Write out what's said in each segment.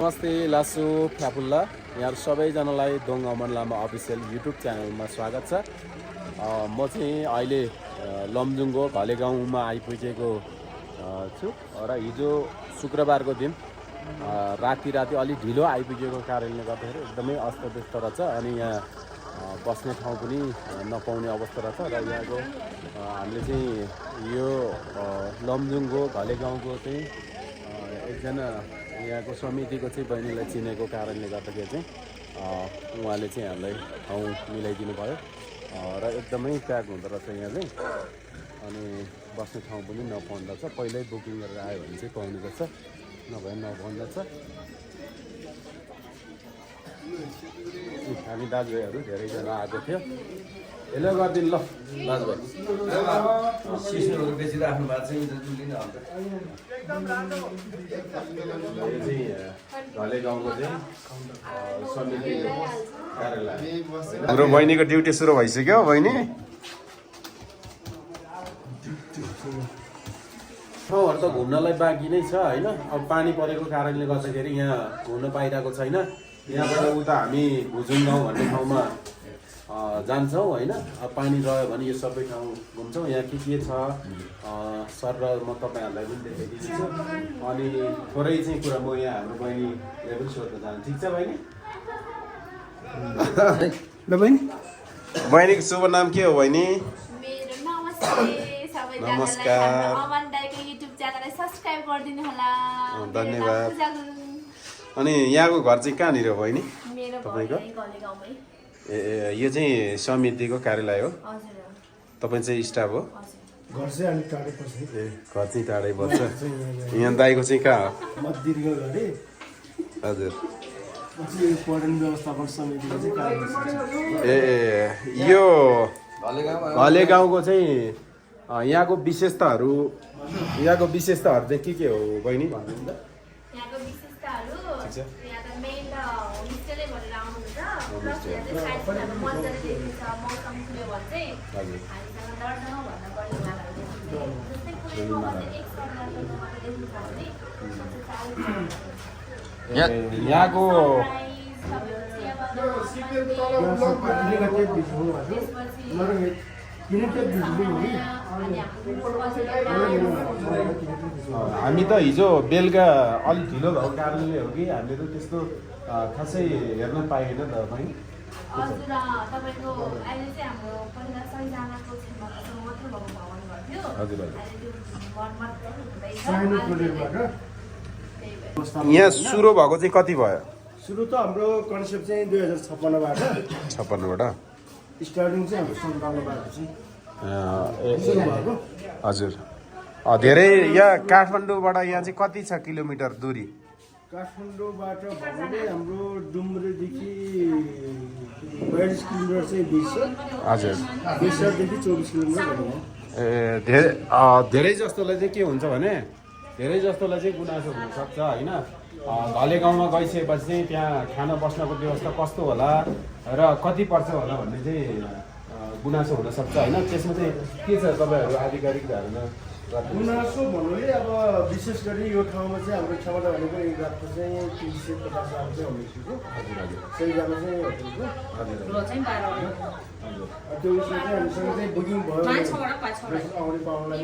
नमस्ते लासु फ्यापुल्ला यहाँ सबैजनालाई दोङ अमन लामा अफिसियल युट्युब च्यानलमा स्वागत छ। म चाहिँ अहिले लमजुङको घले गाउँमा आइपुगेको छु र हिजो शुक्रबारको दिन राति अलि ढिलो आइपुगेको कारणले गर्दाखेरि एकदमै अस्तव्यस्त रहेछ अनि यहाँ बस्ने ठाउँ पनि नपाउने अवस्था रहेछ र यहाँको हामीले चाहिँ यो लमजुङको घले गाउँको चाहिँ एकजना यहाँको समितिको चाहिँ बहिनीलाई चिनेको कारणले गर्दाखेरि चाहिँ उहाँले चाहिँ हामीलाई ठाउँ मिलाइदिनु भयो र एकदमै प्याक हुँदो रहेछ यहाँ चाहिँ अनि बस्ने ठाउँ पनि नपाउँदो रहेछ। पहिल्यै बुकिङ गरेर आयो भने चाहिँ पाउने रहेछ, नभए नपाउँदो रहेछ। हामी दाजुभाइहरू धेरैजना आएको थियो। हेलो गरिदिनु ल दाजुभाइ सिस्नुहरू बेसी राख्नु भएको छ घले गाउँको चाहिँ समिति कार्यालय। हाम्रो बहिनीको ड्युटी सुरु भइसक्यो। बहिनी ठाउँहरू त घुम्नलाई बाँकी नै छ होइन। अब पानी परेको कारणले गर्दाखेरि यहाँ घुम्न पाइरहेको छैन। यहाँबाट उता हामी भुजुङ गाउँ भन्ने ठाउँमा जान्छौँ होइन। अब पानी रह्यो भने यो सबै ठाउँ घुम्छौँ। यहाँ के छ सर र म तपाईँहरूलाई पनि देखाइदिन्छु। अनि थोरै चाहिँ कुरा म यहाँ हाम्रो बहिनीले पनि सोध्न चाहन्छु। ठिक छ बहिनी? ल बहिनी, बहिनीको शुभ नाम के हो बहिनी? नमस्कार, धन्यवाद। अनि यहाँको घर चाहिँ कहाँनिर हो बहिनी तपाईँको? ए यो चाहिँ समितिको कार्यालय हो। तपाईँ चाहिँ स्टाफ हो? घर चाहिँ अलिक टाढै पर्छ। ए घर चाहिँ टाढै पर्छ। यहाँ दाइको चाहिँ कहाँ हो? हजुर। पर्यटन व्यवस्थापन समितिको चाहिँ कार्यालय। ए यो घले गाउँको चाहिँ यहाँको विशेषताहरू चाहिँ के हो बहिनी भन्नुहुन्छ? यहाँको विशेषताहरू यहाँ त मेन त होमस्टेले भनेर आउनुहुन्छ। प्लस यहाँ चाहिँ साइडहरू मजाले देखिन्छ। मौसम खुल्यो भने चाहिँ हामीसँग दर्शन भन्न पर्ने उहाँहरू देखिन्छ। जस्तै कुनै ठाउँमा चाहिँ एक देखिन्छ भने यहाँको हामी त हिजो बेलुका अलिक ढिलो भएको कारणले हो कि हामीले त त्यस्तो खासै हेर्न पाएन त बहिनी। हजुर तपाईँको अहिले चाहिँ हाम्रो पहिला सयजनाको क्षमतासँग मात्रै भएको भ्रमण गर्थ्यो। हजुर यहाँ सुरु भएको चाहिँ कति भयो? सुरु त हाम्रो कन्सेप्ट चाहिँ 2056बाट 56बाट स्टार्टिङ चाहिँ हाम्रो 97बाट चाहिँ हजुर। धेरै यहाँ काठमाडौँबाट यहाँ चाहिँ कति छ किलोमिटर दूरी? काठमाडौँबाट भयो भने हाम्रो डुम्रेदेखि 42 किलोमिटर चाहिँ 20 छ। हजुर। 20देखि 24 किलोमिटर भयो। ए धेरै जस्तोलाई चाहिँ के हुन्छ भने गुनासो हुनसक्छ होइन। घले गाउँमा गइसकेपछि चाहिँ त्यहाँ खाना बस्नको व्यवस्था कस्तो होला र कति पर्छ होला भन्ने चाहिँ गुनासो हुनसक्छ होइन। त्यसमा चाहिँ के छ तपाईँहरू आधिकारिक धारणा? गुनासो भन्नुले अब विशेष गरी यो ठाउँमा चाहिँ हाम्रो क्षमता भनेको एक रातको चाहिँ 350 चाहिँ होमस्टेको। हजुर हजुर। सयजना चाहिँ होटलको। त्यो उसमा चाहिँ हामीसँग चाहिँ बुकिङ भयो आउने पाउनलाई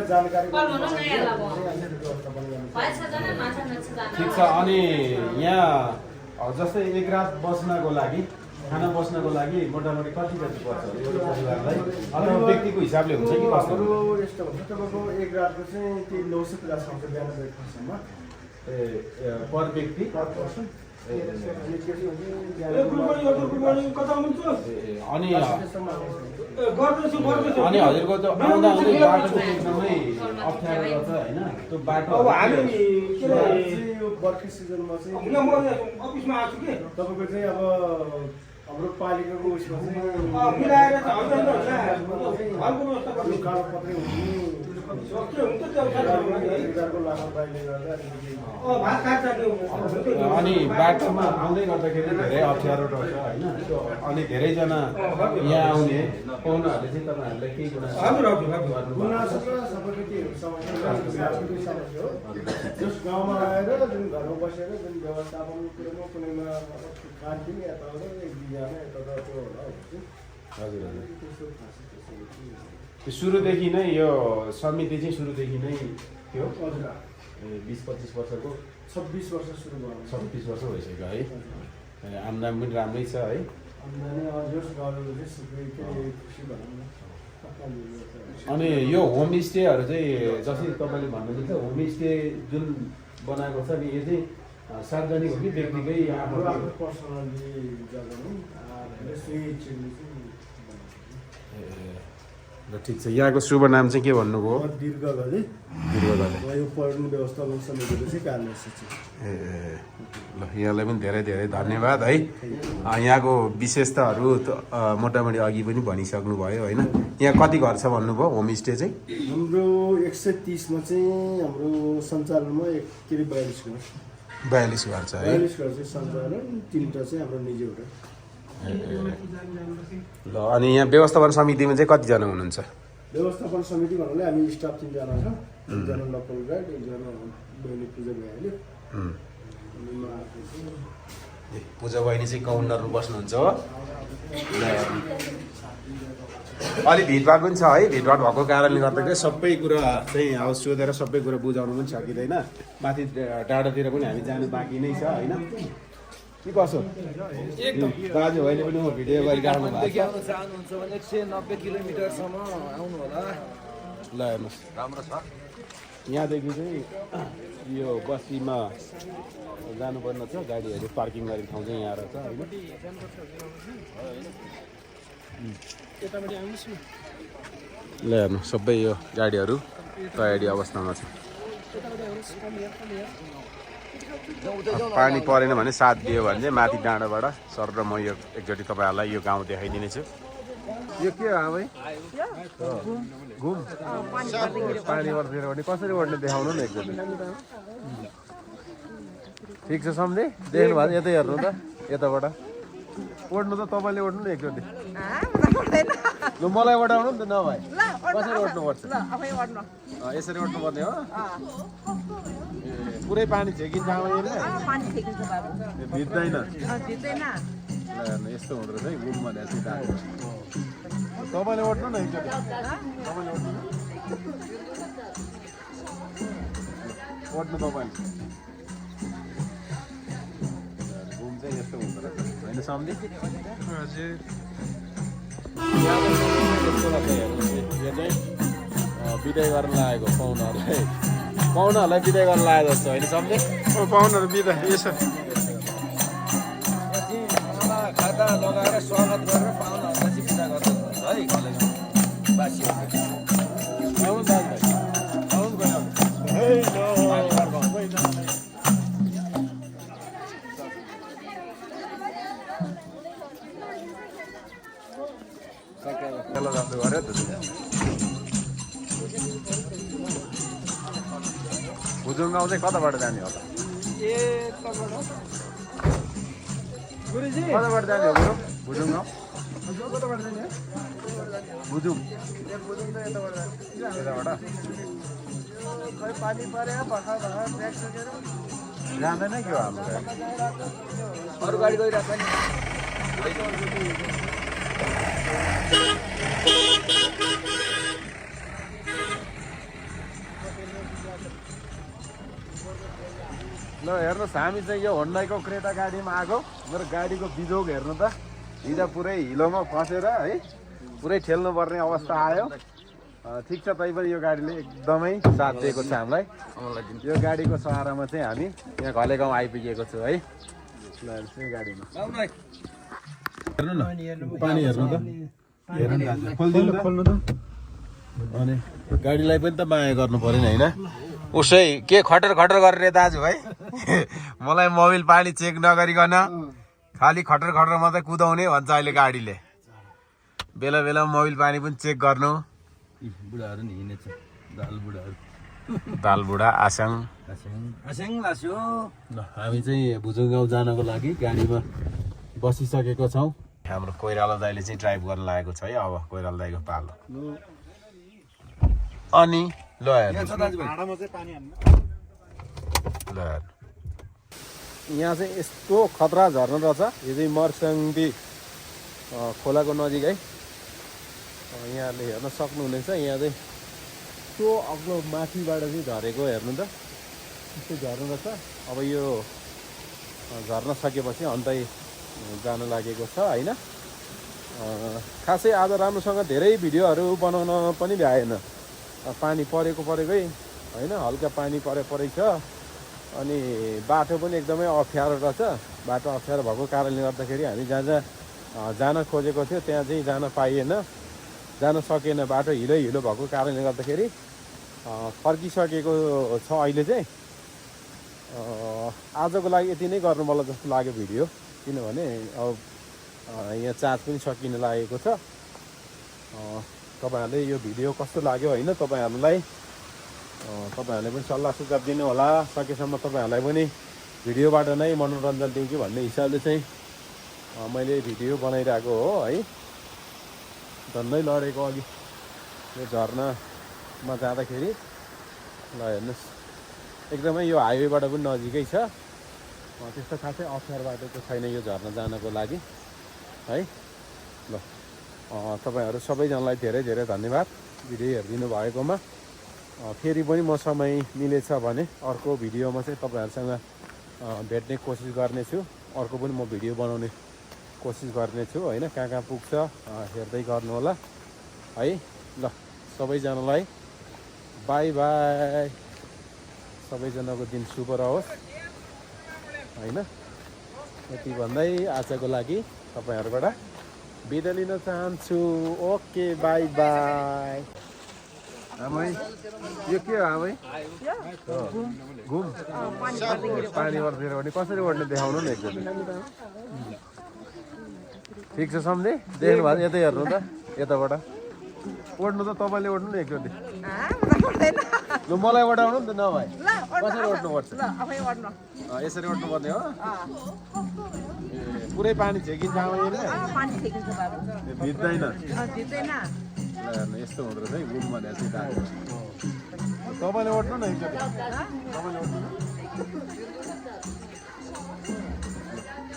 जानकारी ठिक छ। अनि यहाँ जस्तै एक रात बस्नको लागि खाना बस्नको लागि मोटामोटी कति पर्छ एउटा परिवारलाई अथवा व्यक्तिको हिसाबले हुन्छ कि कस्तो? यस्तो हुन्छ तपाईँको एक रातको चाहिँ त्यही 950 आउँछ बिहान ब्रेकफास्टसम्म। ए पर व्यक्ति पर पर्सन। अनि हजुरको त्यो आउँदा आउँदै बाटो चाहिँ एकदमै अप्ठ्यारो रहेछ होइन। त्यो बाटो अब हामी यो बर्खा सिजनमा चाहिँ तपाईँको चाहिँ अब हाम्रो पालिकाको उसमा चाहिँ कालो पत्रै हुने ठेकेदारको लापरवाहीले गर्दा अनि बाटोमा आउँदै गर्दाखेरि धेरै अप्ठ्यारो रहेछ होइन अनि धेरैजना यहाँ आउने पाहुनाहरूले चाहिँ तपाईँहरूलाई केही गुनासो र सबैको के समस्या हो जस गाउँमा आएर जुन घरमा बसेर जुन व्यवस्थापनको कुरोमा कुनैमा खानपिन यताबाट एक दुईजना यता त्यो होला हजुर हजुर सुरुदेखि नै यो समिति चाहिँ सुरुदेखि नै थियो हजुर 20-25 वर्षको 26 वर्ष सुरु भयो 26 वर्ष भइसक्यो है आम्दानी पनि राम्रै छ है आम्दानी हजुर गाउँले चाहिँ सुकै खुसी भनौँ न अनि यो होमस्टेहरू चाहिँ जसरी तपाईँले भन्नुहुन्छ होमस्टे जुन बनाएको छ नि यो चाहिँ सार्वजनिक हो कि व्यक्तिकै आफ्नो पर्सनली जग्गा हो ल ठिक छ यहाँको शुभ नाम चाहिँ के भन्नुभयो दीर्घ गले यो पर्यटन व्यवस्थापन समितिको चाहिँ कार्य सचिव ए ल यहाँलाई पनि धेरै धेरै धन्यवाद है यहाँको विशेषताहरू मोटामोटी अघि पनि भनिसक्नु भयो होइन यहाँ कति घर छ भन्नुभयो होमस्टे चाहिँ हाम्रो 130 मा चाहिँ हाम्रो सञ्चालनमा 42 घर 42 घर छ है 42 घर चाहिँ सञ्चालन 3टा चाहिँ हाम्रो निजी होटल ल अनि यहाँ व्यवस्थापन समितिमा चाहिँ कतिजना हुनुहुन्छ व्यवस्थापन समिति भन्नाले हामी स्टाफ 3 जना छ एकजना लोकल गाइड एकजना बहिनी पूजा भइहाल्यो अनि म आफै चाहिँ पूजा बहिनी चाहिँ काउन्टरमा बस्नुहुन्छ हो अलिक भिडभाड पनि छ है भिडभाड भएको कारणले गर्दाखेरि सबै कुरा चाहिँ अब सोधेर सबै कुरा बुझाउनु पनि सकिँदैन माथि टाढातिर पनि हामी जानु बाँकी नै छ होइन के कसो दाजुभाइले पनि भिडियो गरिराख्नु भएको छ चाहनुहुन्छ भने 190 किलोमिटरसम्म आउनु होला ल हेर्नुहोस् राम्रो छ यहाँदेखि चाहिँ यो बस्तीमा जानुपर्ने छ गाडीहरू पार्किङ गर्ने ठाउँ चाहिँ यहाँ रहेछ होइन ल हेर्नु सबै यो गाडीहरू तयारी अवस्थामा छ पानी परेन भने साथ दियो भने चाहिँ माथि डाँडाबाट सर र म यो एकचोटि तपाईँहरूलाई यो गाउँ देखाइदिनेछु यो के हो भाइ घुम पानी पर्दैन भने कसरी ओड्ने देखाउनु न एकचोटि ठिक छ सम्झे देख्नु भएको यतै हेर्नु त यताबाट ओड्नु त तपाईँले ओड्नु न एकचोटि लु मलाई ओडाउनु नि त नभए कसरी ओड्नुपर्छ यसरी ओड्नुपर्ने हो पुरै पानी झेकिन्छ भिज्दैन हेर्नु यस्तो हुँदो रहेछ है घुम भनेर चाहिँ तपाईँले ओड्नु न एकचोटि तपाईँले ओड्नु तपाईँले घुम चाहिँ यस्तो हुँदो रहेछ होइन सम्झि हजुर यो चाहिँ बिदाई गर्न लागेको पाहुनाहरूलाई बिदाई गर्न लागेको जस्तो होइन सम्झे पाहुनाहरू बिदा यसो खाता लगाएर स्वागत गरेर पाहुनाहरूलाई चाहिँ बिदा गर्छ है बासीहरू आउनु दाजु गऱ्यो त भुजुङ गाउँ चाहिँ कताबाट जाने होला कताबाट जाने हो गुरु भुजुङ गाउँ भुजुङ यताबाट जाँदैन के हो हाम्रो अरू गाडी गइरहेको छ नि ल हेर्नुहोस् हामी चाहिँ यो होन्डाको क्रेटा गाडीमा आएको मेरो गाडीको बिजोग हेर्नु त हिजो पुरै हिलोमा फसेर है पुरै ठेल्नुपर्ने अवस्था आयो ठिक छ तैपनि यो गाडीले एकदमै साथ दिएको छ हामीलाई यो गाडीको सहारामा चाहिँ हामी यहाँ घले गाउँ आइपुगेको छु है ल हेर्नुहोस् यो गाडीमा हेर्नु न पानी हेर्नु त खोल्नु त अनि गाडीलाई पनि त माया गर्नु पऱ्यो नि होइन उसै के खटर खटर गरेर दाजु भाइ मलाई मोबिल पानी चेक नगरिकन खालि खटर खटर मात्रै कुदाउने भन्छ अहिले गाडीले बेला बेला मोबिल पानी पनि चेक गर्नु बुढाहरू नि हिँडेछ दालबुढा आसाङ आसेङ लास्यो ल हामी चाहिँ भुजुङ गाउँ जानको लागि गाडीमा बसिसकेको छौँ। हाम्रो कोइराला दाइले चाहिँ ड्राइभ गर्न लागेको छ है। अब कोइराला दाइको पालो अनि ल हेर्नु ल हेर्नु यहाँ चाहिँ यस्तो खतरा झर्ना रहेछ। यो चाहिँ मर्सङ्गी खोलाको नजिक है। यहाँले हेर्न सक्नुहुनेछ। यहाँ चाहिँ त्यो अग्लो माथिबाट चाहिँ झरेको हेर्नु त त्यस्तै झर्नु रहेछ। अब यो झर्न सकेपछि अन्तै जान लागेको छ होइन। खासै आज राम्रोसँग धेरै भिडियोहरू बनाउन पनि भ्याएन। पानी परेकै होइन, हल्का पानी परेकै छ। अनि बाटो पनि एकदमै अप्ठ्यारो रहेछ। बाटो अप्ठ्यारो भएको कारणले गर्दाखेरि हामी जहाँ जहाँ जान खोजेको थियो त्यहाँ चाहिँ जान पाइएन, जान सकेन। बाटो हिलो भएको कारणले गर्दाखेरि फर्किसकेको छ अहिले चाहिँ। आजको लागि यति नै गर्नु मलाई जस्तो लाग्यो भिडियो, किनभने अब यहाँ चार्ज पनि सकिन लागेको छ। तपाईँहरूले यो भिडियो कस्तो लाग्यो होइन, तपाईँहरूले पनि सल्लाह सुझाव दिनु होला। सकेसम्म तपाईँहरूलाई पनि भिडियोबाट नै मनोरञ्जन दिउँ कि भन्ने हिसाबले चाहिँ मैले भिडियो बनाइरहेको हो है। झन्डै लडेको अघि यो झर्नामा जाँदाखेरि ल हेर्नुहोस्, एकदमै यो हाइवेबाट पनि नजिकै छ। त्यस्तो खासै अप्ठ्यारो बाटो त छैन यो झर्ना जानको लागि है। ल तपाईँहरू सबैजनालाई धेरै धेरै धन्यवाद भिडियो हेरिदिनु भएकोमा। फेरि पनि म समय मिलेछ भने अर्को भिडियोमा चाहिँ तपाईँहरूसँग भेट्ने कोसिस गर्नेछु। अर्को पनि म भिडियो बनाउने कोसिस गर्नेछु होइन। कहाँ कहाँ पुग्छ हेर्दै गर्नु होला है। ल सबैजनालाई बाई बाई। सबैजनाको दिन शुभ रहोस् होइन। यति भन्दै आजको लागि तपाईँहरूबाट बिदा लिन चाहन्छु। Okay by by. आमै यो के हो आमै? घुम पानी पर्दैन भने कसरी ओड्ने देखाउनु न एकचोटि। ठिक छ सम्झे देख्नु भएको यतै हेर्नु त यताबाट ओड्नु त तपाईँले ओड्नु न एकचोटि। लु मलाई ओडाउनु नि त नभए कसरी ओड्नुपर्छ? यसरी ओड्नुपर्ने हो। पुरै पानी छेकिन्छ भिज्दैन। हेर्नु यस्तो हुँदो रहेछ है घुम भनेर चाहिँ। तपाईँले ओड्नु न एकचोटि। तपाईँले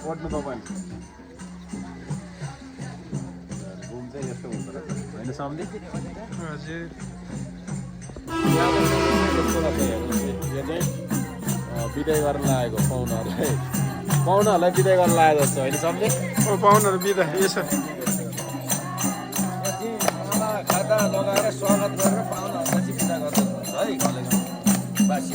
ओड्नु तपाईँले घुम चाहिँ यस्तो हुँदो रहेछ होइन सम्झि? हजुर यो चाहिँ बिदाई गर्न लागेको पाहुनाहरूलाई बिदाई गर्न लागेको जस्तो होइन सम्झे? पाहुनाहरू बिदा यसरी खाता लगाएर स्वागत गरेर पाहुनाहरूलाई चाहिँ बिदा गर्दछ है घरले बासी